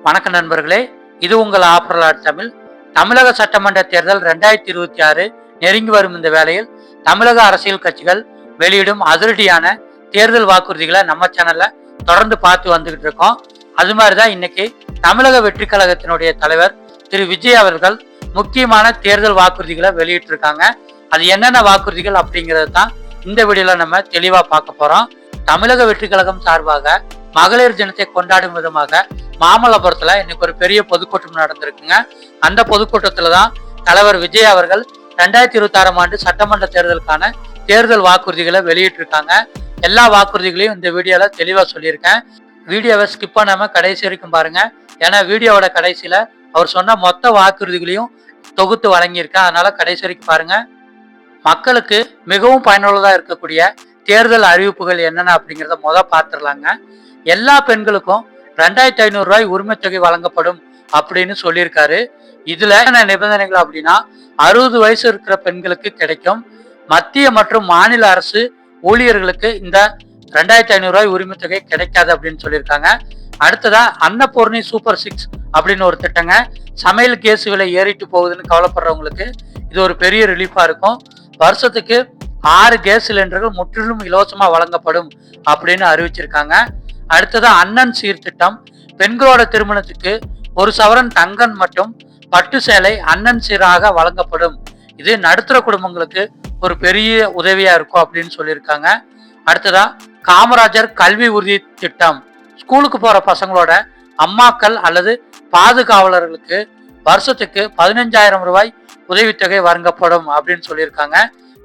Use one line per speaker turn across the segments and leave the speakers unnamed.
வணக்க நண்பர்களே, இது உங்கள் ஆப்ரலாட் தமிழ். தமிழக சட்டமன்ற தேர்தல் 2026 நெருங்கி வரும் இந்த வேளையில் தமிழக அரசியல் கட்சிகள் வெளியிடும் அதிரடியான தேர்தல் வாக்குறுதிகளை நம்ம சேனல்ல தொடர்ந்து பார்த்து வந்துகிட்டு இருக்கோம். அது மாதிரிதான் இன்னைக்கு தமிழக வெற்றி கழகத்தினுடைய தலைவர் திரு விஜய் அவர்கள் முக்கியமான தேர்தல் வாக்குறுதிகளை வெளியிட்டு இருக்காங்க. அது என்னென்ன வாக்குறுதிகள் அப்படிங்கிறது தான் இந்த வீடியோல நம்ம தெளிவா பார்க்க போறோம். தமிழக வெற்றி கழகம் சார்பாக மகளிர் தினத்தை கொண்டாடும் விதமாக மாமல்லபுரத்துல இன்னைக்கு ஒரு பெரிய பொதுக்கூட்டம் நடந்திருக்குங்க. அந்த பொதுக்கூட்டத்துலதான் தலைவர் விஜய் அவர்கள் 2026 ஆண்டு சட்டமன்ற தேர்தலுக்கான தேர்தல் வாக்குறுதிகளை வெளியிட்டிருக்காங்க. எல்லா வாக்குறுதிகளையும் இந்த வீடியோல தெளிவா சொல்லியிருக்கேன். வீடியோவை ஸ்கிப் பண்ணாம கடைசி வரைக்கும் பாருங்க. ஏன்னா வீடியோவோட கடைசியில அவர் சொன்ன மொத்த வாக்குறுதிகளையும் தொகுத்து வழங்கியிருக்கேன். அதனால கடைசி வரைக்கும் பாருங்க. மக்களுக்கு மிகவும் பயனுள்ளதா இருக்கக்கூடிய தேர்தல் அறிவிப்புகள் என்னென்ன அப்படிங்கிறத பார்த்துடலாங்க. எல்லா பெண்களுக்கும் 2500 ரூபாய் உரிமை தொகை வழங்கப்படும் அப்படின்னு சொல்லியிருக்காரு. இதுல என்ன நிபந்தனைகள் அப்படின்னா 60 வயசு இருக்கிற பெண்களுக்கு கிடைக்கும். மத்திய மற்றும் மாநில அரசு ஊழியர்களுக்கு இந்த 2500 ரூபாய் உரிமை தொகை கிடைக்காது அப்படின்னு சொல்லியிருக்காங்க. அடுத்ததா அன்னபூர்ணி சூப்பர் 6 அப்படின்னு ஒரு திட்டங்க. சமையல் கேஸ் விலை ஏறிட்டு போகுதுன்னு கவலைப்படுறவங்களுக்கு இது ஒரு பெரிய ரிலீஃபா இருக்கும். வருஷத்துக்கு 6 கேஸ் சிலிண்டர்கள் முற்றிலும் இலவசமா வழங்கப்படும் அப்படின்னு அறிவிச்சிருக்காங்க. அடுத்தது அண்ணன் சீர்திட்டம். பெண்களோட திருமணத்துக்கு 1 சவரன் தங்கம் மற்றும் பட்டு சேலை அண்ணன் சீராக வழங்கப்படும். இது நடுத்தர குடும்பங்களுக்கு ஒரு பெரிய உதவியா இருக்கும் அப்படின்னு சொல்லியிருக்காங்க. அடுத்ததா காமராஜர் கல்வி உறுதி திட்டம். ஸ்கூலுக்கு போற பசங்களோட அம்மாக்கள் அல்லது பாதுகாவலர்களுக்கு வருஷத்துக்கு 15,000 ரூபாய் உதவித்தொகை வழங்கப்படும் அப்படின்னு சொல்லியிருக்காங்க.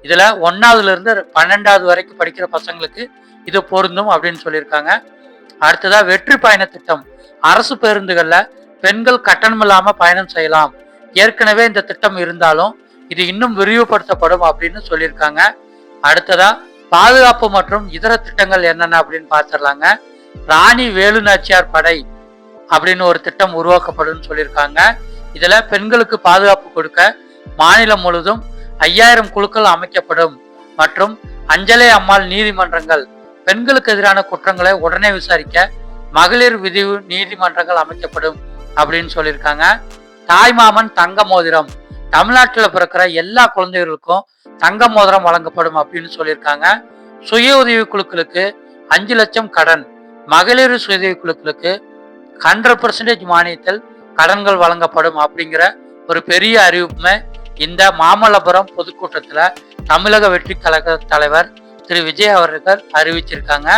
இதுல 1ஆவதுல இருந்து 12ஆவது வரைக்கும் படிக்கிற பசங்களுக்கு இது பொருந்தும் அப்படின்னு சொல்லியிருக்காங்க. அடுத்ததா வெற்றி பயண திட்டம். அரசு பேருந்துகள்ல பெண்கள் கட்டணம் இல்லாம பயணம் செய்யலாம். ஏற்கனவே இந்த திட்டம் இருந்தாலும் இது இன்னும் விரிவுபடுத்தப்படும் அப்படின்னு சொல்லியிருக்காங்க. அடுத்ததா பாதுகாப்பு மற்றும் இதர திட்டங்கள் என்னென்ன அப்படின்னு பார்த்துடலாங்க. ராணி வேலு நாச்சியார் படை அப்படின்னு ஒரு திட்டம் உருவாக்கப்படும் சொல்லியிருக்காங்க. இதுல பெண்களுக்கு பாதுகாப்பு கொடுக்க மாநிலம் முழுவதும் 5000 குழுக்கள் அமைக்கப்படும். மற்றும் அஞ்சலை அம்மாள் நீதிமன்றங்கள். பெண்களுக்கு எதிரான குற்றங்களை உடனே விசாரிக்க மகளிர் விதிவு நீதிமன்றங்கள் அமைக்கப்படும் அப்படின்னு சொல்லியிருக்காங்க. தாய்மாமன் தங்க மோதிரம். தமிழ்நாட்டில் பிறக்கிற எல்லா குழந்தைகளுக்கும் தங்க மோதிரம் வழங்கப்படும் அப்படின்னு சொல்லியிருக்காங்க. சுய உதவி குழுக்களுக்கு 5 லட்சம் கடன். மகளிர் சுய உதவி குழுக்களுக்கு 100% மானியத்தில் கடன்கள் வழங்கப்படும் அப்படிங்கிற ஒரு பெரிய அறிவிப்புமே இந்த மாமல்லபுரம் பொதுக்கூட்டத்துல தமிழக வெற்றி கழக தலைவர் திரு விஜய் அவர்கள் அறிவிச்சிருக்காங்க.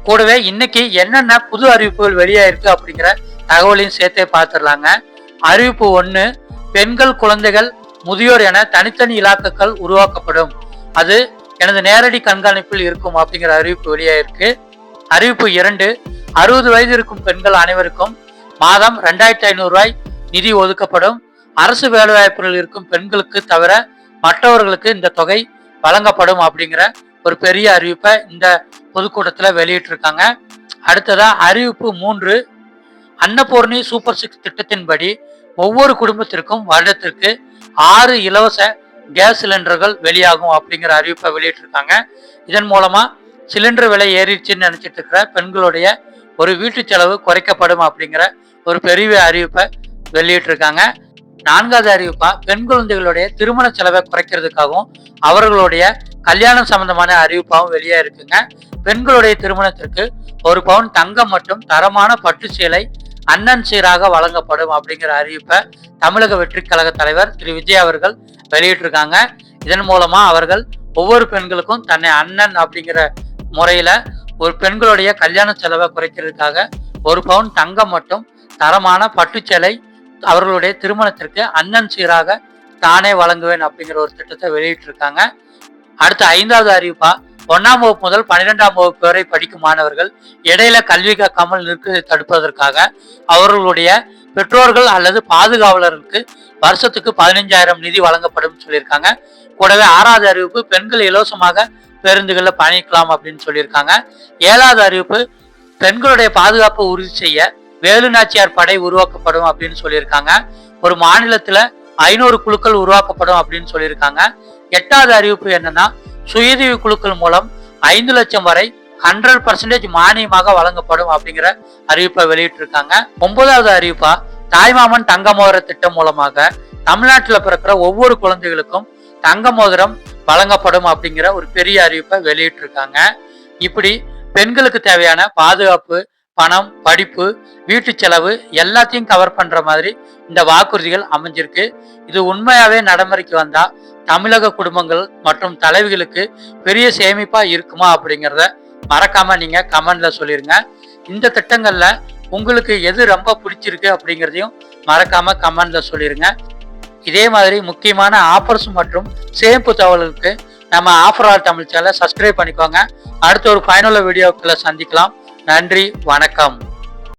கூடவே இன்னைக்கு என்னென்ன புது அறிவிப்புகள் வெளியாயிருக்கு அப்படிங்கிற தகவலையும் சேர்த்தே பார்த்துடலாங்க. அறிவிப்பு 1, பெண்கள் குழந்தைகள் முதியோர் என தனித்தனி இலாக்குகள் உருவாக்கப்படும். அது எனது நேரடி கண்காணிப்பில் இருக்கும் அப்படிங்கிற அறிவிப்பு வெளியாயிருக்கு. அறிவிப்பு 2, 60 வயது இருக்கும் பெண்கள் அனைவருக்கும் மாதம் 2500 ரூபாய் நிதி ஒதுக்கப்படும். அரசு வேலைவாய்ப்புகள் இருக்கும் பெண்களுக்கு தவிர மற்றவர்களுக்கு இந்த தொகை வழங்கப்படும் அப்படிங்கிற ஒரு பெரிய அறிவிப்பை இந்த பொதுக்கூட்டத்துல வெளியிட்டிருக்காங்க. அடுத்ததா அறிவிப்பு 3, அன்னபூர்ணி சூப்பர் 6 திட்டத்தின்படி ஒவ்வொரு குடும்பத்திற்கும் வருடத்திற்கு 6 இலவச கேஸ் சிலிண்டர்கள் வெளியாகும் அப்படிங்கிற அறிவிப்பை வெளியிட்டிருக்காங்க. இதன் மூலமா சிலிண்டர் விலை ஏறிடுச்சுன்னு நினைச்சிட்டு இருக்கிற பெண்களுடைய ஒரு வீட்டு செலவு குறைக்கப்படும் அப்படிங்கிற ஒரு பெரிய அறிவிப்பை வெளியிட்டிருக்காங்க. 4வது அறிவிப்பா பெண் குழந்தைகளுடைய திருமண செலவை குறைக்கிறதுக்காகவும் அவர்களுடைய கல்யாணம் சம்பந்தமான அறிவிப்பாகவும் வெளியே இருக்குங்க. பெண்களுடைய திருமணத்திற்கு 1 பவுன் தங்கம் மற்றும் தரமான பட்டு சேலை அண்ணன் சீராக வழங்கப்படும் அப்படிங்கிற அறிவிப்பை தமிழக வெற்றி கழக தலைவர் திரு விஜய் அவர்கள் வெளியிட்டிருக்காங்க. இதன் மூலமா அவர்கள் ஒவ்வொரு பெண்களுக்கும் தன்னை அண்ணன் அப்படிங்கிற முறையில ஒரு பெண்களுடைய கல்யாண செலவை குறைக்கிறதுக்காக 1 பவுன் தங்கம் மற்றும் தரமான பட்டு சேலை அவர்களுடைய திருமணத்திற்கு அண்ணன் சீராக தானே வழங்குவேன் அப்படிங்கிற ஒரு திட்டத்தை வெளியிட்டிருக்காங்க. அடுத்த 5வது அறிவிப்பா 1ஆம் வகுப்பு முதல் 12ஆம் வகுப்பு வரை படிக்கும் மாணவர்கள் இடையில கல்வி கற்காமல் நிற்க தடுப்பதற்காக அவர்களுடைய பெற்றோர்கள் அல்லது பாதுகாவலர்களுக்கு வருஷத்துக்கு 15,000 நிதி வழங்கப்படும் சொல்லியிருக்காங்க. கூடவே 6வது அறிவிப்பு பெண்கள் இலவசமாக பேருந்துகள்ல பயணிக்கலாம் அப்படின்னு சொல்லியிருக்காங்க. 7வது அறிவிப்பு பெண்களுடைய பாதுகாப்பு உறுதி செய்ய வேலு நாச்சியார் படை உருவாக்கப்படும் அப்படின்னு சொல்லியிருக்காங்க. ஒரு மாநிலத்துல 500 குழுக்கள் உருவாக்கப்படும் அப்படின்னு சொல்லியிருக்காங்க. 8வது அறிவிப்பு என்னன்னா சுயதீவி குழுக்கள் மூலம் 5 லட்சம் வரை 100% மானியமாக வழங்கப்படும் அப்படிங்கிற அறிவிப்பை வெளியிட்டிருக்காங்க. 9வது அறிவிப்பா தாய்மாமன் தங்க மோதிர திட்டம் மூலமாக தமிழ்நாட்டில் பிறக்கிற ஒவ்வொரு குழந்தைகளுக்கும் தங்க மோதிரம் வழங்கப்படும் அப்படிங்கிற ஒரு பெரிய அறிவிப்பை வெளியிட்டிருக்காங்க. இப்படி பெண்களுக்கு தேவையான பாதுகாப்பு, பணம், படிப்பு, வீட்டு செலவு எல்லாத்தையும் கவர் பண்ற மாதிரி இந்த வாக்குறுதிகள் அமைஞ்சிருக்கு. இது உண்மையாவே நடைமுறைக்கு வந்தா தமிழக குடும்பங்கள் மற்றும் தலைவிகளுக்கு பெரிய சேமிப்பா இருக்குமா அப்படிங்கிறத மறக்காம நீங்க கமெண்ட்ல சொல்லிருங்க. இந்த திட்டங்கள்ல உங்களுக்கு எது ரொம்ப பிடிச்சிருக்கு அப்படிங்கிறதையும் மறக்காம கமெண்ட்ல சொல்லிருங்க. இதே மாதிரி முக்கியமான ஆஃபர்ஸ் மற்றும் சேமிப்பு தகவல்களுக்கு நம்ம ஆஃபர் ஆல் தமிழ் சேனலை சப்ஸ்கிரைப் பண்ணிக்கோங்க. அடுத்த ஒரு பயனுள்ள வீடியோக்களை சந்திக்கலாம். நன்றி, வணக்கம்.